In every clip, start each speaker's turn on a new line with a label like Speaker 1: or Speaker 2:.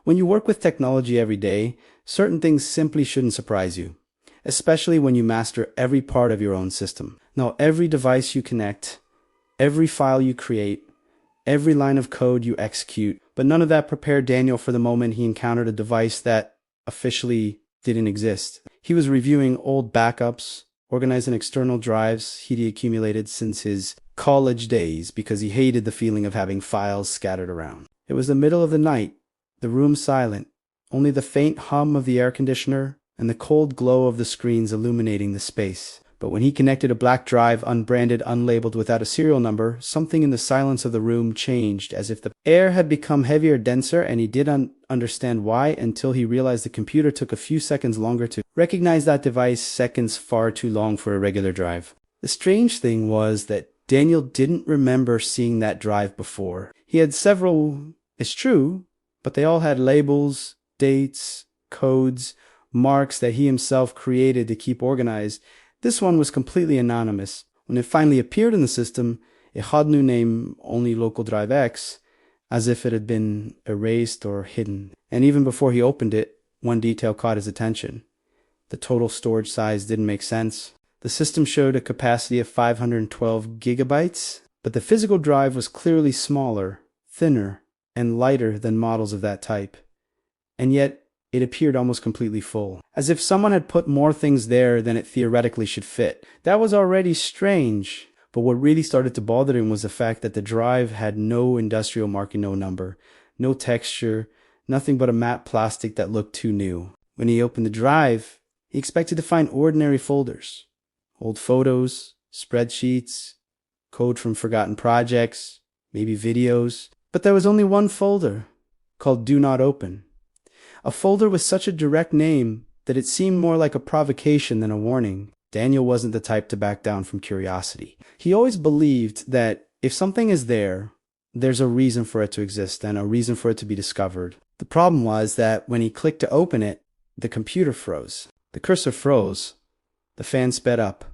Speaker 1: When you work with technology every day, certain things simply shouldn't surprise you, especially when you master every part of your own system. Now, every device you connect, every file you create, every line of code you execute, but none of that prepared Daniel for the moment he encountered a device that officially didn't exist. He was reviewing old backups, organizing external drives he'd accumulated since his college days because he hated the feeling of having files scattered around. It was the middle of the night, the room silent, only the faint hum of the air conditioner and the cold glow of the screens illuminating the space. But when he connected a black drive, unbranded, unlabeled, without a serial number, something in the silence of the room changed, as if the air had become heavier, denser, and he didn't understand why until he realized the computer took a few seconds longer to recognize that device, seconds far too long for a regular drive. The strange thing was that Daniel didn't remember seeing that drive before. He had several, it's true, but they all had labels, dates, codes, marks that he himself created to keep organized. This one was completely anonymous. When it finally appeared in the system, it had no name, only local drive X, as if it had been erased or hidden. And even before he opened it, one detail caught his attention. The total storage size didn't make sense. The system showed a capacity of 512 gigabytes, but the physical drive was clearly smaller, thinner, and lighter than models of that type. And yet, it appeared almost completely full, as if someone had put more things there than it theoretically should fit. That was already strange, but what really started to bother him was the fact that the drive had no industrial marking, no number, no texture, nothing but a matte plastic that looked too new. When he opened the drive, he expected to find ordinary folders, old photos, spreadsheets, code from forgotten projects, maybe videos, but there was only one folder, called Do Not Open. A folder with such a direct name that it seemed more like a provocation than a warning. Daniel wasn't the type to back down from curiosity. He always believed that if something is there, there's a reason for it to exist and a reason for it to be discovered. The problem was that when he clicked to open it, the computer froze. The cursor froze. The fan sped up.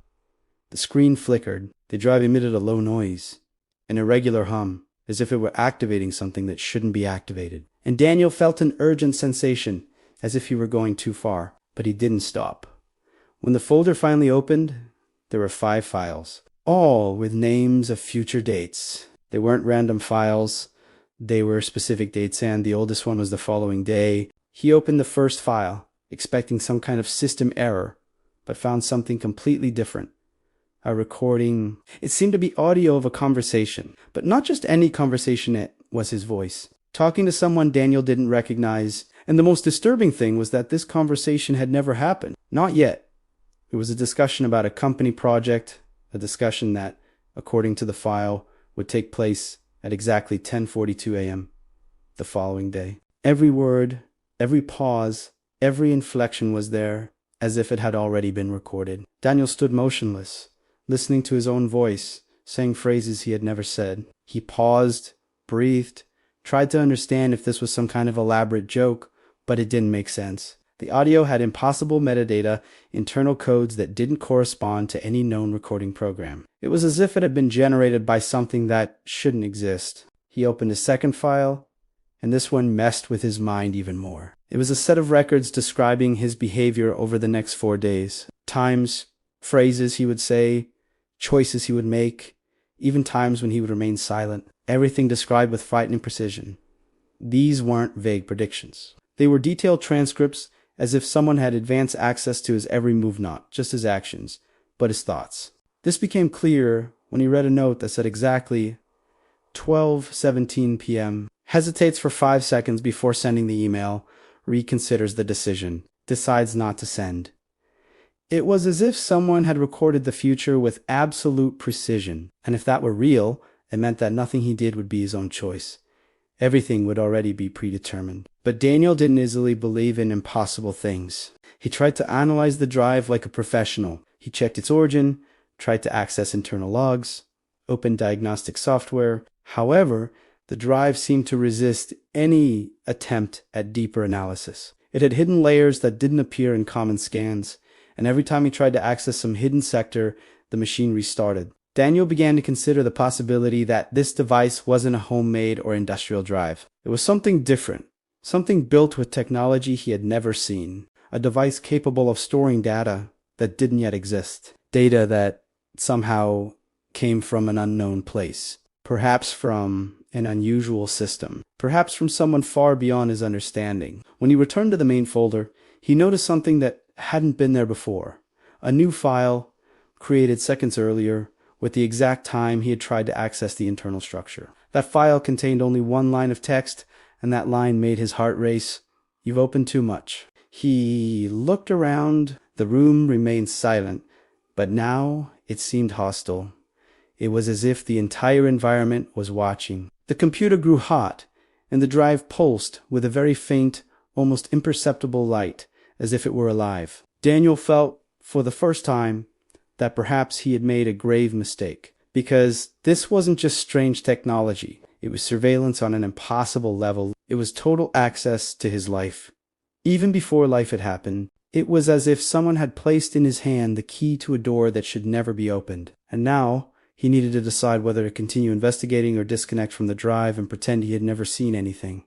Speaker 1: The screen flickered. The drive emitted a low noise, an irregular hum, as if it were activating something that shouldn't be activated. And Daniel felt an urgent sensation, as if he were going too far, but he didn't stop. When the folder finally opened, there were 5 files, all with names of future dates. They weren't random files, they were specific dates, and the oldest one was the following day. He opened the first file, expecting some kind of system error, but found something completely different. A recording. It seemed to be audio of a conversation, but not just any conversation. It was his voice, talking to someone Daniel didn't recognize, and the most disturbing thing was that this conversation had never happened. Not yet. It was a discussion about a company project, a discussion that, according to the file, would take place at exactly 10:42 a.m. the following day. Every word, every pause, every inflection was there, as if it had already been recorded. Daniel stood motionless, listening to his own voice, saying phrases he had never said. He paused, breathed, tried to understand if this was some kind of elaborate joke, but it didn't make sense. The audio had impossible metadata, internal codes that didn't correspond to any known recording program. It was as if it had been generated by something that shouldn't exist. He opened a second file, and this one messed with his mind even more. It was a set of records describing his behavior over the next 4 days. Times, phrases he would say, choices he would make, even times when he would remain silent. Everything described with frightening precision. These weren't vague predictions. They were detailed transcripts, as if someone had advanced access to his every move, not just his actions, but his thoughts. This became clear when he read a note that said exactly 12:17 p.m. Hesitates for 5 seconds before sending the email, reconsiders the decision, decides not to send. It was as if someone had recorded the future with absolute precision, and if that were real, it meant that nothing he did would be his own choice. Everything would already be predetermined. But Daniel didn't easily believe in impossible things. He tried to analyze the drive like a professional. He checked its origin, tried to access internal logs, opened diagnostic software. However, the drive seemed to resist any attempt at deeper analysis. It had hidden layers that didn't appear in common scans, and every time he tried to access some hidden sector, the machine restarted. Daniel began to consider the possibility that this device wasn't a homemade or industrial drive. It was something different, Something built with technology he had never seen. A device capable of storing data that didn't yet exist. Data that somehow came from an unknown place. Perhaps from an unusual system. Perhaps from someone far beyond his understanding. When he returned to the main folder, he noticed something that hadn't been there before. A new file, created seconds earlier, with the exact time he had tried to access the internal structure. That file contained only one line of text, and that line made his heart race. "You've opened too much." He looked around. The room remained silent, but now it seemed hostile. It was as if the entire environment was watching. The computer grew hot, and the drive pulsed with a very faint, almost imperceptible light, as if it were alive. Daniel felt, for the first time, that perhaps he had made a grave mistake, because this wasn't just strange technology. It was surveillance on an impossible level. It was total access to his life. Even before life had happened, it was as if someone had placed in his hand the key to a door that should never be opened. And now, he needed to decide whether to continue investigating or disconnect from the drive and pretend he had never seen anything.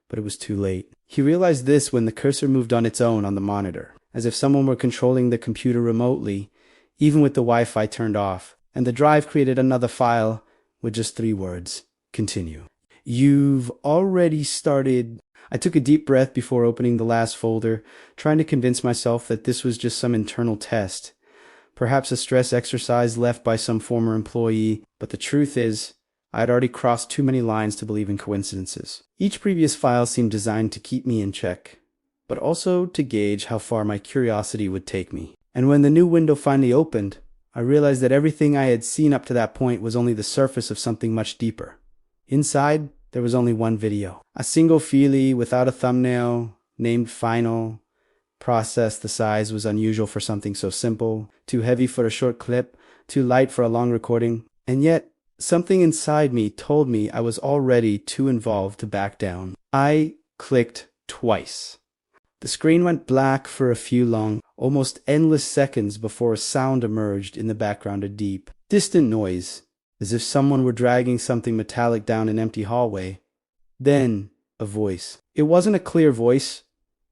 Speaker 1: But it was too late. He realized this when the cursor moved on its own on the monitor, as if someone were controlling the computer remotely, even with the Wi-Fi turned off. And the drive created another file with just 3 words. Continue. "You've already started." I took a deep breath before opening the last folder, trying to convince myself that this was just some internal test. Perhaps a stress exercise left by some former employee, but the truth is, I had already crossed too many lines to believe in coincidences. Each previous file seemed designed to keep me in check, but also to gauge how far my curiosity would take me. And when the new window finally opened, I realized that everything I had seen up to that point was only the surface of something much deeper. Inside, there was only one video. A single feelie without a thumbnail, named Final. Process the size was unusual for something so simple, too heavy for a short clip, too light for a long recording. And yet, something inside me told me I was already too involved to back down. I clicked twice. The screen went black for a few long, almost endless seconds before a sound emerged in the background, a deep, distant noise, as if someone were dragging something metallic down an empty hallway. Then, a voice. It wasn't a clear voice,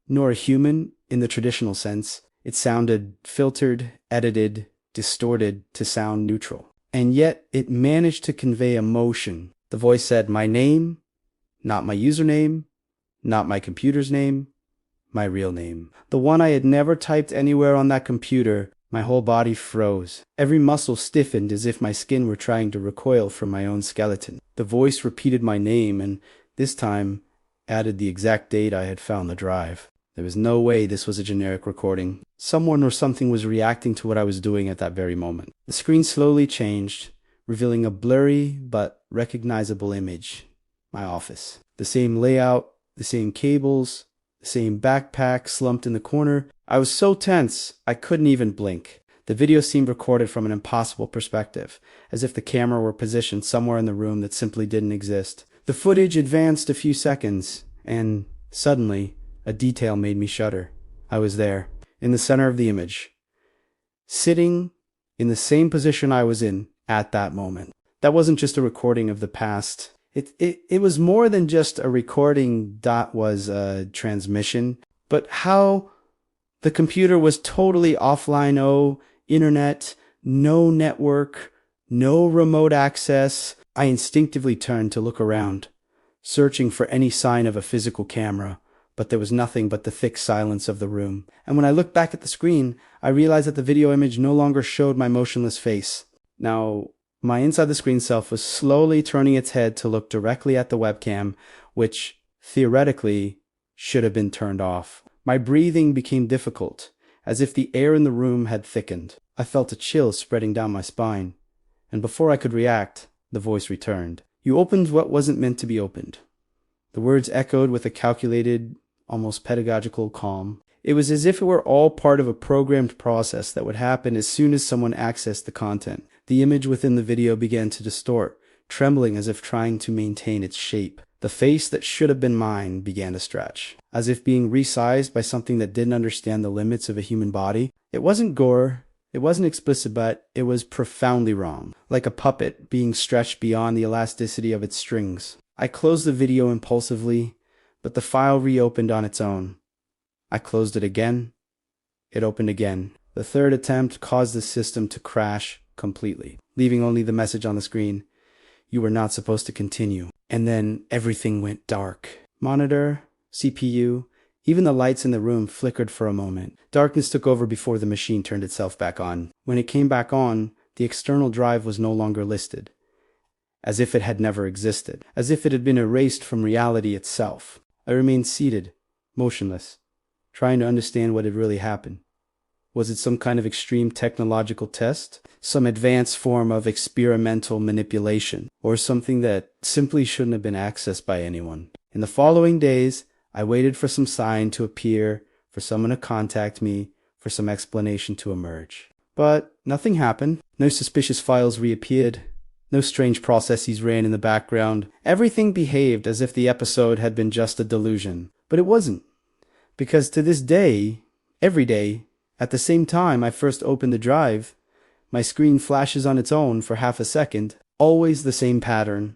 Speaker 1: nor a human in the traditional sense. It sounded filtered, edited, distorted to sound neutral. And yet, it managed to convey emotion. The voice said, "My name, not my username, not my computer's name, my real name." The one I had never typed anywhere on that computer. My whole body froze. Every muscle stiffened as if my skin were trying to recoil from my own skeleton. The voice repeated my name and, this time, added the exact date I had found the drive. There was no way this was a generic recording. Someone or something was reacting to what I was doing at that very moment. The screen slowly changed, revealing a blurry but recognizable image. My office. The same layout, the same cables, the same backpack slumped in the corner. I was so tense, I couldn't even blink. The video seemed recorded from an impossible perspective, as if the camera were positioned somewhere in the room that simply didn't exist. The footage advanced a few seconds, and suddenly, a detail made me shudder. I was there, in the center of the image, sitting in the same position I was in at that moment. That wasn't just a recording of the past. It was more than just a recording that was a transmission, but how the computer was totally offline. Oh, internet, no network, no remote access. I instinctively turned to look around, searching for any sign of a physical camera, but there was nothing but the thick silence of the room. And when I looked back at the screen, I realized that the video image no longer showed my motionless face. Now, my inside the screen self was slowly turning its head to look directly at the webcam, which, theoretically, should have been turned off. My breathing became difficult, as if the air in the room had thickened. I felt a chill spreading down my spine, and before I could react, the voice returned. "You opened what wasn't meant to be opened." The words echoed with a calculated, almost pedagogical calm. It was as if it were all part of a programmed process that would happen as soon as someone accessed the content. The image within the video began to distort, trembling as if trying to maintain its shape. The face that should have been mine began to stretch, as if being resized by something that didn't understand the limits of a human body. It wasn't gore, it wasn't explicit, but it was profoundly wrong, like a puppet being stretched beyond the elasticity of its strings. I closed the video impulsively, but the file reopened on its own. I closed it again. It opened again. The third attempt caused the system to crash completely, leaving only the message on the screen: "You were not supposed to continue." And then everything went dark. Monitor, CPU, even the lights in the room flickered for a moment. Darkness took over before the machine turned itself back on. When it came back on, the external drive was no longer listed, as if it had never existed, as if it had been erased from reality itself. I remained seated, motionless, trying to understand what had really happened. Was it some kind of extreme technological test? Some advanced form of experimental manipulation? Or something that simply shouldn't have been accessed by anyone? In the following days, I waited for some sign to appear, for someone to contact me, for some explanation to emerge. But nothing happened. No suspicious files reappeared. No strange processes ran in the background. Everything behaved as if the episode had been just a delusion. But it wasn't. Because to this day, every day, at the same time I first opened the drive, my screen flashes on its own for half a second. Always the same pattern.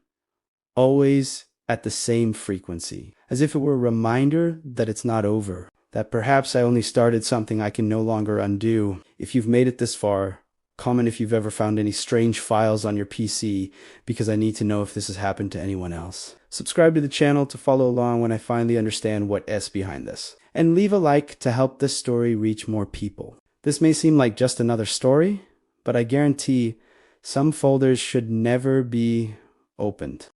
Speaker 1: Always at the same frequency. As if it were a reminder that it's not over. That perhaps I only started something I can no longer undo. If you've made it this far, comment if you've ever found any strange files on your PC, because I need to know if this has happened to anyone else. Subscribe to the channel to follow along when I finally understand what's behind this. And leave a like to help this story reach more people. This may seem like just another story, but I guarantee some folders should never be opened.